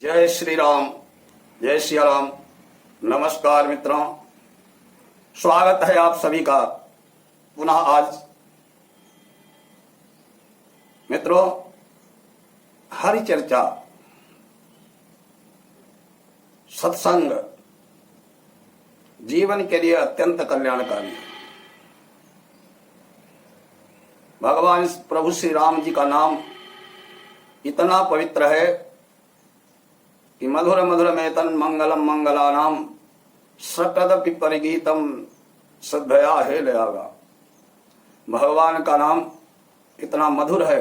जय श्री राम, जय श्री राम। नमस्कार मित्रों, स्वागत है आप सभी का पुनः आज। मित्रों, हरि चर्चा सत्संग जीवन के लिए अत्यंत कल्याणकारी है। भगवान प्रभु श्री राम जी का नाम इतना पवित्र है कि मधुर मधुर मेतन मंगलम मंगलानाम सकदपि परिगीतम सद्भया है लयागा। भगवान का नाम इतना मधुर है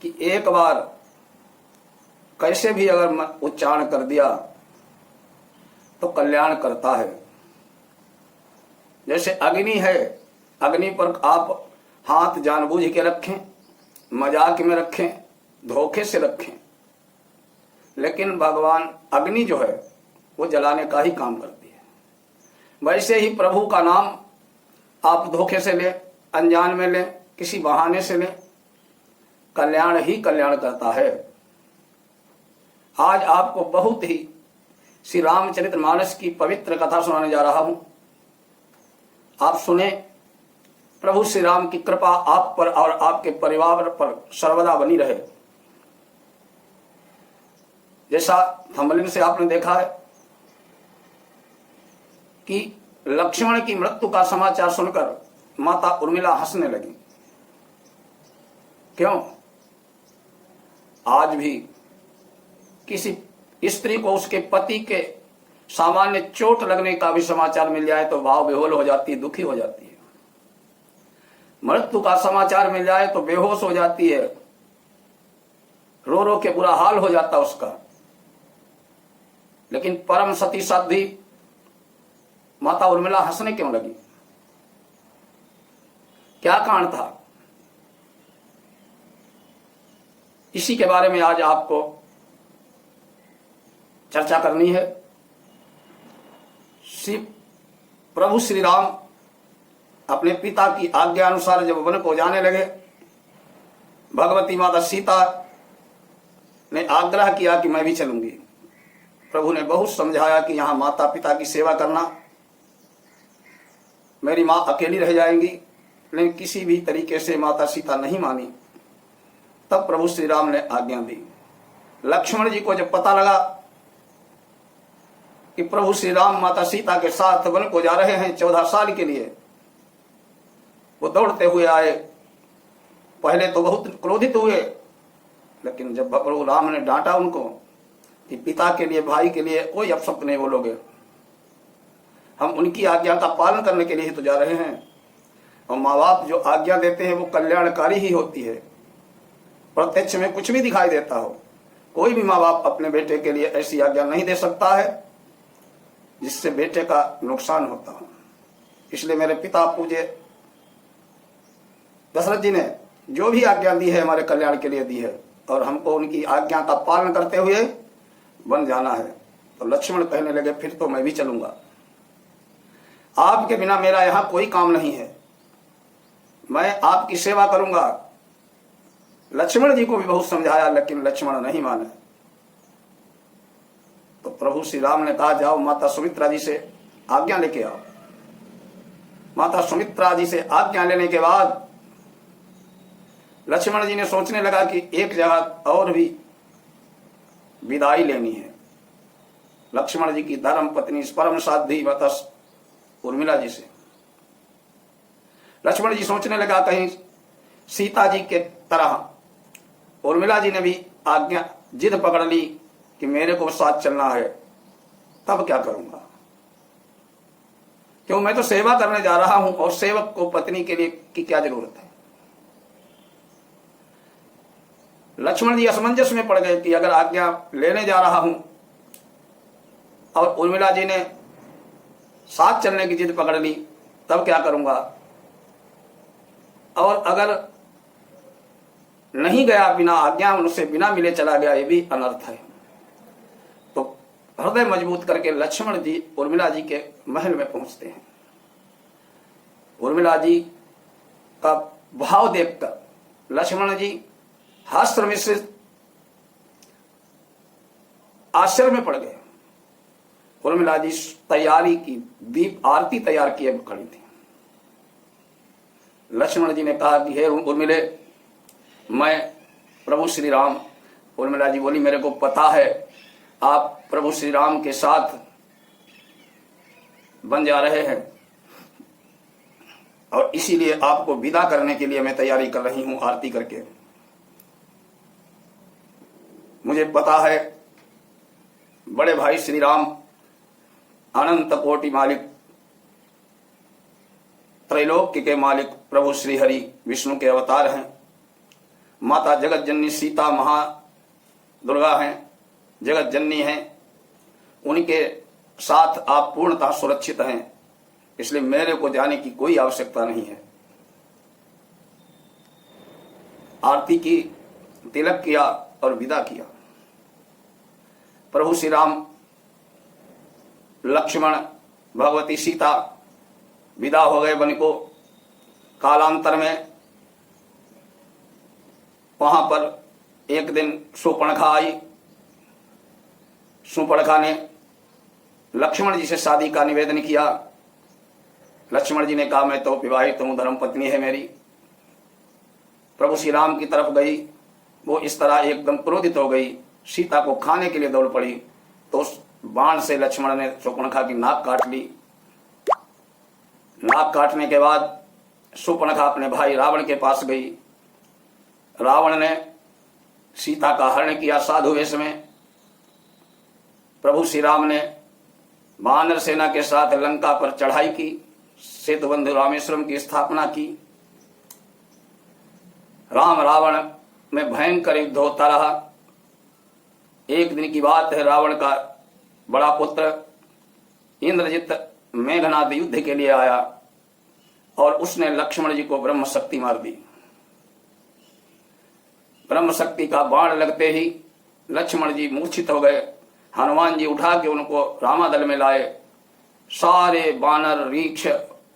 कि एक बार कैसे भी अगर उच्चारण कर दिया तो कल्याण करता है। जैसे अग्नि है, अग्नि पर आप हाथ जानबूझ के रखें, मजाक में रखें, धोखे से रखें, लेकिन भगवान अग्नि जो है वो जलाने का ही काम करती है। वैसे ही प्रभु का नाम आप धोखे से ले, अनजान में ले, किसी बहाने से ले, कल्याण ही कल्याण करता है। आज आपको बहुत ही श्री रामचरितमानस की पवित्र कथा सुनाने जा रहा हूं। आप सुने, प्रभु श्री राम की कृपा आप पर और आपके परिवार पर सर्वदा बनी रहे। जैसा थंबनेल से आपने देखा है कि लक्ष्मण की मृत्यु का समाचार सुनकर माता उर्मिला हंसने लगी। क्यों? आज भी किसी स्त्री को उसके पति के सामान्य चोट लगने का भी समाचार मिल जाए तो भाव विह्वल हो जाती है, दुखी हो जाती है। मृत्यु का समाचार मिल जाए तो बेहोश हो जाती है, रो रो के बुरा हाल हो जाता उसका। लेकिन परम सती साध्वी माता उर्मिला हंसने क्यों लगी? क्या कारण था? इसी के बारे में आज आपको चर्चा करनी है। प्रभु श्री राम अपने पिता की आज्ञा अनुसार जब वन को जाने लगे, भगवती माता सीता ने आग्रह किया कि मैं भी चलूंगी। प्रभु ने बहुत समझाया कि यहां माता पिता की सेवा करना, मेरी मां अकेली रह जाएंगी, लेकिन किसी भी तरीके से माता सीता नहीं मानी। तब प्रभु श्री राम ने आज्ञा दी। लक्ष्मण जी को जब पता लगा कि प्रभु श्री राम माता सीता के साथ वन को जा रहे हैं 14 साल के लिए, वो दौड़ते हुए आए। पहले तो बहुत क्रोधित हुए, लेकिन जब प्रभु राम ने डांटा उनको कि पिता के लिए, भाई के लिए कोई अपशब्द नहीं बोलोगे, हम उनकी आज्ञा का पालन करने के लिए ही तो जा रहे हैं। और माँ बाप जो आज्ञा देते हैं वो कल्याणकारी ही होती है। प्रत्यक्ष में कुछ भी दिखाई देता हो, कोई भी माँ बाप अपने बेटे के लिए ऐसी आज्ञा नहीं दे सकता है जिससे बेटे का नुकसान होता हो। इसलिए मेरे पिता पूज्य दशरथ जी ने जो भी आज्ञा दी है हमारे कल्याण के लिए दी है, और हमको उनकी आज्ञा का पालन करते हुए बन जाना है। तो लक्ष्मण कहने लगे, फिर तो मैं भी चलूंगा, आपके बिना मेरा यहां कोई काम नहीं है, मैं आपकी सेवा करूंगा। लक्ष्मण जी को भी बहुत समझाया, लेकिन लक्ष्मण नहीं माने। तो प्रभु श्री राम ने कहा, जाओ माता सुमित्रा जी से आज्ञा लेके आओ। माता सुमित्रा जी से आज्ञा लेने के बाद लक्ष्मण जी ने सोचने लगा कि एक जगह और भी विदाई लेनी है। लक्ष्मण जी की धर्म पत्नी परम साध्वी माता उर्मिला जी से लक्ष्मण जी सोचने लगा, कहीं सीता जी के तरह उर्मिला जी ने भी आज्ञा जिद पकड़ ली कि मेरे को साथ चलना है, तब क्या करूंगा? क्यों, मैं तो सेवा करने जा रहा हूं, और सेवक को पत्नी के लिए की क्या जरूरत है? लक्ष्मण जी असमंजस में पड़ गए कि अगर आज्ञा लेने जा रहा हूं और उर्मिला जी ने साथ चलने की जिद पकड़ ली, तब क्या करूंगा? और अगर नहीं गया, बिना आज्ञा उनसे बिना मिले चला गया, ये भी अनर्थ है। तो हृदय मजबूत करके लक्ष्मण जी उर्मिला जी के महल में पहुंचते हैं। उर्मिला जी का भाव देखकर लक्ष्मण जी हास्य मिश्रित आश्चर्य में पड़ गए। उर्मिला जी तैयारी की, दीप आरती तैयार किए खड़ी थी। लक्ष्मण जी ने कहा कि हे उर्मिले, मैं प्रभु श्री राम। उर्मिला जी बोली, मेरे को पता है आप प्रभु श्री राम के साथ बन जा रहे हैं और इसीलिए आपको विदा करने के लिए मैं तैयारी कर रही हूं आरती करके। मुझे पता है बड़े भाई श्री राम अनंत कोटि मालिक, त्रैलोक्य के मालिक प्रभु श्री हरि विष्णु के अवतार हैं। माता जगत जननी सीता महा दुर्गा हैं, जगत जननी हैं। उनके साथ आप पूर्णतः सुरक्षित हैं, इसलिए मेरे को जाने की कोई आवश्यकता नहीं है। आरती की, तिलक किया और विदा किया। प्रभु श्री राम, लक्ष्मण, भगवती सीता विदा हो गए वन को। कालांतर में वहां पर एक दिन शूर्पणखा आई। शूर्पणखा ने लक्ष्मण जी से शादी का निवेदन किया। लक्ष्मण जी ने कहा, मैं तो विवाहित हूं, धर्म पत्नी है मेरी। प्रभु श्री राम की तरफ गई, वो इस तरह एकदम क्रोधित हो गई, सीता को खाने के लिए दौड़ पड़ी। तो उस बाण से लक्ष्मण ने शूर्पणखा की नाक काट ली। नाक काटने के बाद शूर्पणखा अपने भाई रावण के पास गई। रावण ने सीता का हरण किया साधु वेश में। प्रभु श्री राम ने वानर सेना के साथ लंका पर चढ़ाई की, सेतु बंधु रामेश्वरम की स्थापना की। राम रावण में भयंकर युद्ध होता रहा। एक दिन की बात है, रावण का बड़ा पुत्र इंद्रजित मेघनाद युद्ध के लिए आया और उसने लक्ष्मण जी को ब्रह्म शक्ति मार दी। ब्रह्म शक्ति का बाण लगते ही लक्ष्मण जी मूर्छित हो गए। हनुमान जी उठा के उनको रामादल में लाए। सारे बानर रीक्ष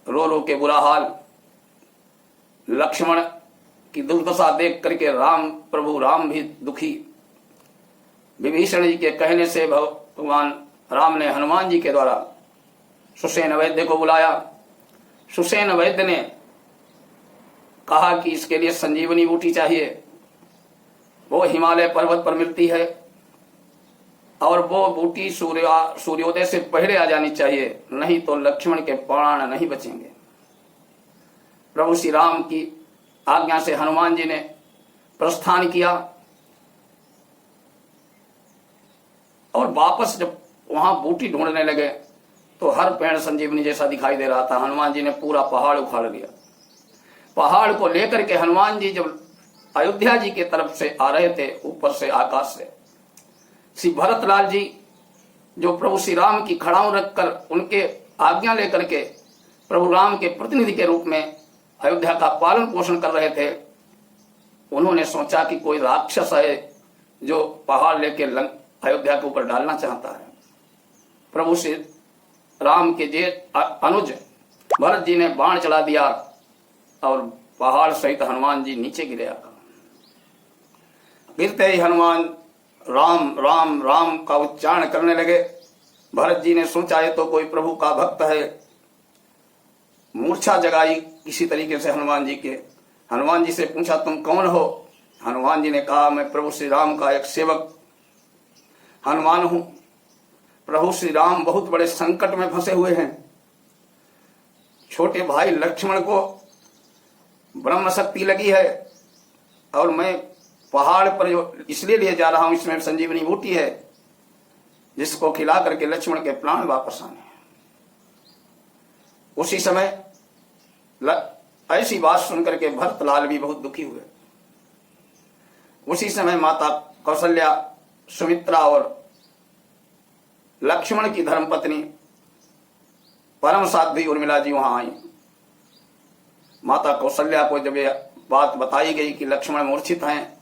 रो रो के बुरा हाल। लक्ष्मण की दुर्दशा देख करके प्रभु राम भी दुखी। विभीषण जी के कहने से भगवान राम ने हनुमान जी के द्वारा सुसेन वैद्य को बुलाया। सुसेन वैद्य ने कहा कि इसके लिए संजीवनी बूटी चाहिए, वो हिमालय पर्वत पर मिलती है और वो बूटी सूर्योदय से पहले आ जानी चाहिए, नहीं तो लक्ष्मण के प्राण नहीं बचेंगे। प्रभु श्री राम की आज्ञा से हनुमान जी ने प्रस्थान किया और वापस जब वहां बूटी ढूंढने लगे तो हर पेड़ संजीवनी जैसा दिखाई दे रहा था। हनुमान जी ने पूरा पहाड़ उखाड़ लिया। पहाड़ को लेकर के हनुमान जी जब अयोध्या जी के तरफ से आ रहे थे, ऊपर से आकाश से, श्री भरतलाल जी जो प्रभु श्री राम की खड़ाऊ रखकर उनके आज्ञा लेकर के प्रभु राम के प्रतिनिधि के रूप में अयोध्या का पालन पोषण कर रहे थे, उन्होंने सोचा कि कोई राक्षस है जो पहाड़ लेके अयोध्या के ऊपर डालना चाहता है। प्रभु श्री राम के जेठ अनुज भरत जी ने बाण चला दिया और पहाड़ सहित हनुमान जी नीचे गिरे। गिरते ही हनुमान राम राम राम का उच्चारण करने लगे। भरत जी ने सोचा ये तो कोई प्रभु का भक्त है। मूर्छा जगाई किसी तरीके से हनुमान जी के। हनुमान जी से पूछा, तुम कौन हो? हनुमान जी ने कहा, मैं प्रभु श्री राम का एक सेवक हनुमान हूं। प्रभु श्री राम बहुत बड़े संकट में फंसे हुए हैं। छोटे भाई लक्ष्मण को ब्रह्म शक्ति लगी है और मैं पहाड़ पर जो इसलिए लिए जा रहा हूं, इसमें संजीवनी बूटी है जिसको खिला करके लक्ष्मण के प्राण वापस आने। उसी समय ऐसी बात सुनकर के भरतलाल भी बहुत दुखी हुए। उसी समय माता कौशल्या, सुमित्रा और लक्ष्मण की धर्मपत्नी परम साध्वी उर्मिला जी वहां आई। माता कौशल्या को जब ये बात बताई गई कि लक्ष्मण मूर्छित हैं,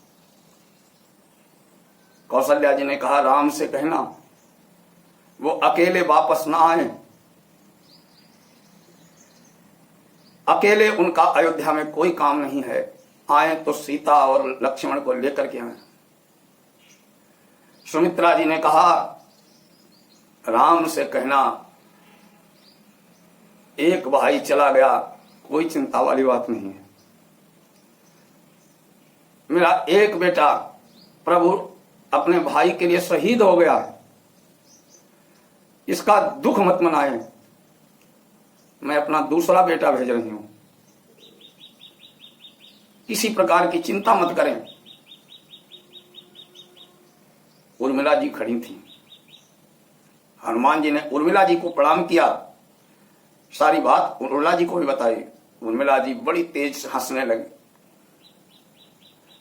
कौशल्या जी ने कहा, राम से कहना वो अकेले वापस ना आए। अकेले उनका अयोध्या में कोई काम नहीं है, आए तो सीता और लक्ष्मण को लेकर के आए। सुमित्रा जी ने कहा, राम से कहना एक भाई चला गया, कोई चिंता वाली बात नहीं है। मेरा एक बेटा प्रभु अपने भाई के लिए शहीद हो गया है, इसका दुख मत मनाएं। मैं अपना दूसरा बेटा भेज रही हूं, किसी प्रकार की चिंता मत करें। उर्मिला जी खड़ी थी। हनुमान जी ने उर्मिला जी को प्रणाम किया, सारी बात उर्मिला जी को भी बताई। उर्मिला जी बड़ी तेज से हंसने लगी।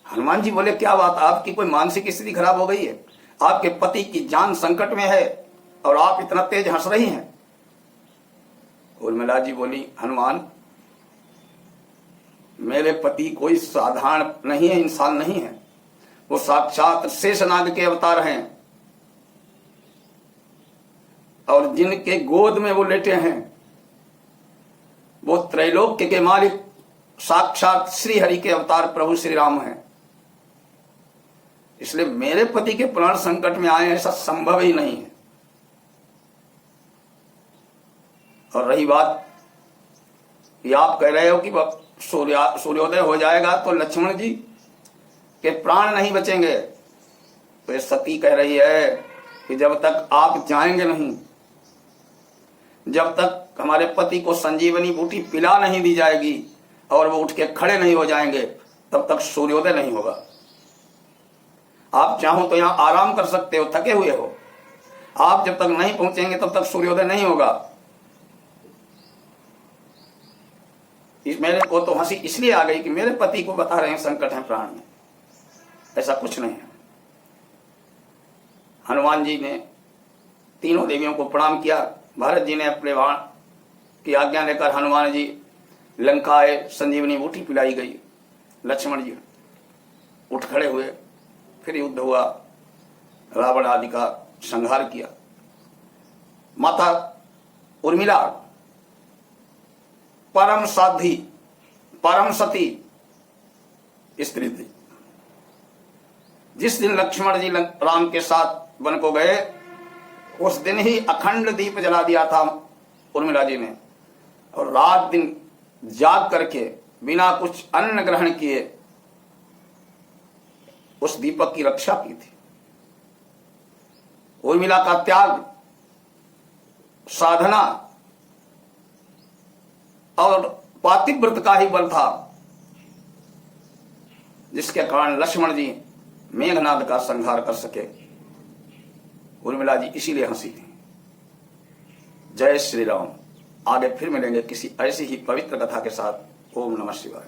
हनुमान जी बोले, क्या बात, आपकी कोई मानसिक स्थिति खराब हो गई है? आपके पति की जान संकट में है और आप इतना तेज हंस रही हैं। उर्मिला जी बोली, हनुमान, मेरे पति कोई साधारण नहीं है, इंसान नहीं है, वो साक्षात शेषनाग के अवतार हैं और जिनके गोद में वो लेटे हैं वो त्रैलोक्य के मालिक साक्षात श्री हरि के अवतार प्रभु श्री राम हैं। इसलिए मेरे पति के प्राण संकट में आए ऐसा संभव ही नहीं है। और रही बात ये आप कह रहे हो कि सूर्योदय हो जाएगा तो लक्ष्मण जी के प्राण नहीं बचेंगे, तो ये सती कह रही है कि जब तक आप जाएंगे नहीं, जब तक हमारे पति को संजीवनी बूटी पिला नहीं दी जाएगी और वो उठ के खड़े नहीं हो जाएंगे, तब तक सूर्योदय नहीं होगा। आप चाहो तो यहां आराम कर सकते हो, थके हुए हो, आप जब तक नहीं पहुंचेंगे तब तक सूर्योदय नहीं होगा। इस मेरे को तो हंसी इसलिए आ गई कि मेरे पति को बता रहे हैं संकट है प्राण में, ऐसा कुछ नहीं है। हनुमान जी ने तीनों देवियों को प्रणाम किया। भरत जी ने अपने बाण की आज्ञा लेकर हनुमान जी लंका आए, संजीवनी बूटी पिलाई गई। लक्ष्मण जी उठ खड़े हुए, फिर युद्ध हुआ, रावण आदि का संहार किया। माता उर्मिला परम साध्वी, परम सती स्त्री थी। जिस दिन लक्ष्मण जी राम के साथ वन को गए, उस दिन ही अखंड दीप जला दिया था उर्मिला जी ने, और रात दिन जाग करके बिना कुछ अन्न ग्रहण किए उस दीपक की रक्षा की थी। उर्मिला का त्याग, साधना और पातिव्रत का ही बल था, जिसके कारण लक्ष्मण जी मेघनाद का संहार कर सके। उर्मिला जी इसीलिए हंसी थी। जय श्री राम। आगे फिर मिलेंगे किसी ऐसी ही पवित्र कथा के साथ। ओम नमः शिवाय।